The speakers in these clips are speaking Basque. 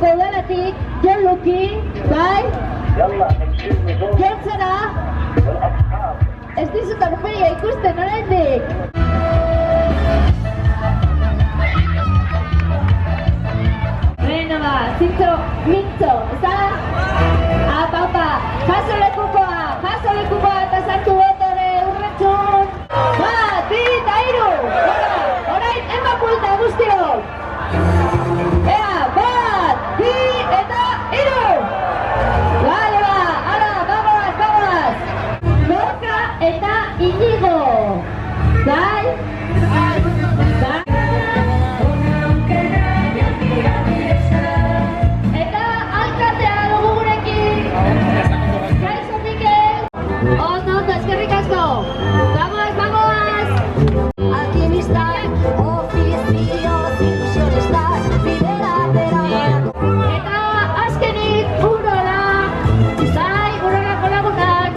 Bilboko udalatik, Jon Luki, bai? Jon zara? Ez dizut aurpegia ikusten, oraindik? Bueno, ba, zintzo, mintzo, ezta? Apa, jaso lekukoa, eta sartu botore urretxun. Bat, bi, eta hiru! Orain, ema buelta guztiok! Ea, bat, bi, eta hiru! Bale, ba, ara, vamoaz! Lorca eta Inigo! Bai? Eta alkatea dugu gurekin! Kaixo, Mikel! Ondo, eskerrik asko! Vamoaz! Alquimistak, ofizioz, ilusionistak, bidera atera. Eta azkenik, Urola! Zai, Urolako lagunak!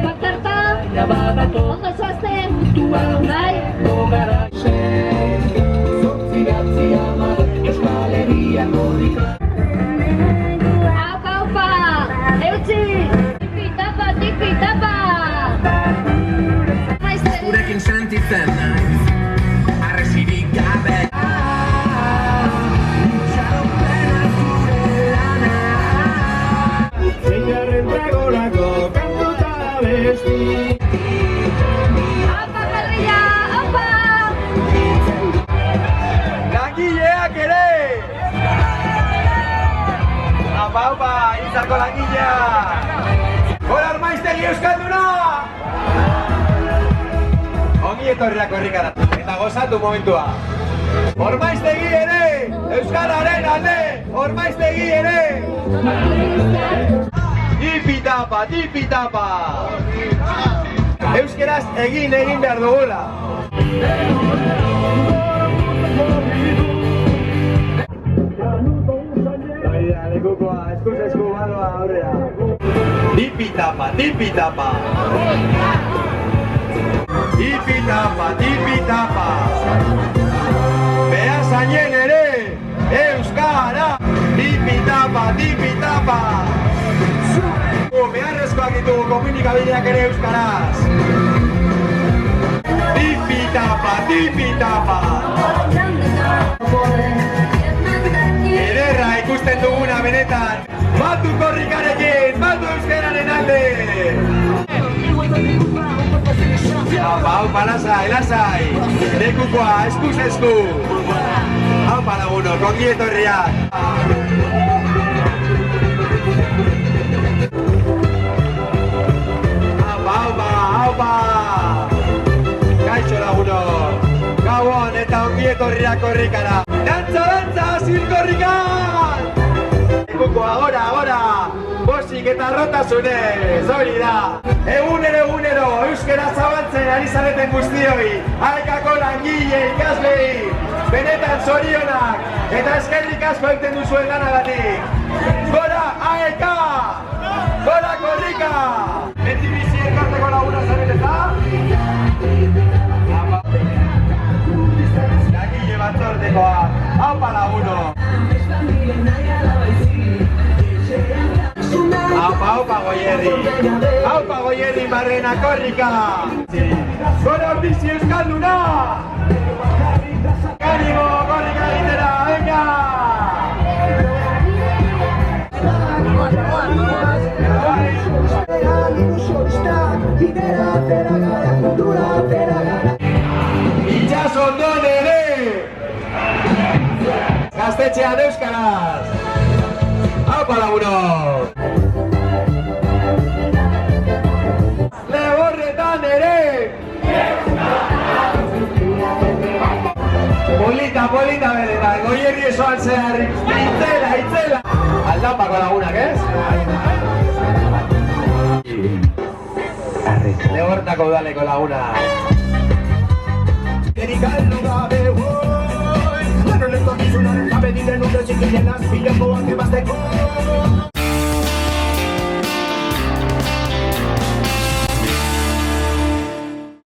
Pankarta, ondo zoazten! Bai? Aupa! Eutsi! Tipi-tapa! Gurekin sentitzen naiz, arresirik gabe. Itxaropena zure lana, zeinaren tragorako kantuta besti. Aupa, Berria! Aupa! Langileak ere! Aupa, izarko langilea! Gora Armaiztegi Euskalduna! Ongi etorriak horrikara, eta gozatu momentua. Ormaiztegi ere, Euskararen alde, Ormaiztegi ere. Tipi-tapa. Euskeraz egin behar dugula. Lekukoa, eskuz-esku baloa aurrera. Tipi-tapa. Tipi-tapa, Beha zainen ere, Euskara. Tipi-tapa. Beharrezkoak ditugu komunikabideak ere Euskaraz. Tipi-tapa. Ederra ikusten duguna benetan. Batu korrikarekin, batu euskararen alde. Aupa, lasai. Lekukoa, eskuz-esku. Aupa lagunok, ongi etorriak. Aupa. Kaixo lagunok. Gabon eta ongi etorriak korrikara. Dantza, zirkorrikan! Lekukoa, gora. Bosik eta rotasunez, hori da. Egunero, euskera zabaltzen ari zareten guztioi, Aekako langile ikaslei, benetan zorionak, eta eskerrik asko egiten duzuen lanagatik. Gora Aeka! Gora korrika! Beti bizi elkarteko laguna zaren eta? Langile batzordekoa, aupa laguno! Aupa goierri barrena korrika! Gora ordizi euskalduna! Kanimo korrika egitera, venga! Itxasondon ere! Gaztetxean euskaraz! Aupa lagunok! Leborretan ere! Polita beretan, goierri esoan zehar, itzela! Aldapako lagunak, ez? Leborretako udaleko laguna. Erikaldu gabe, Laro letorkizunaren jabe diren urte txikien azpilekoak ebazteko.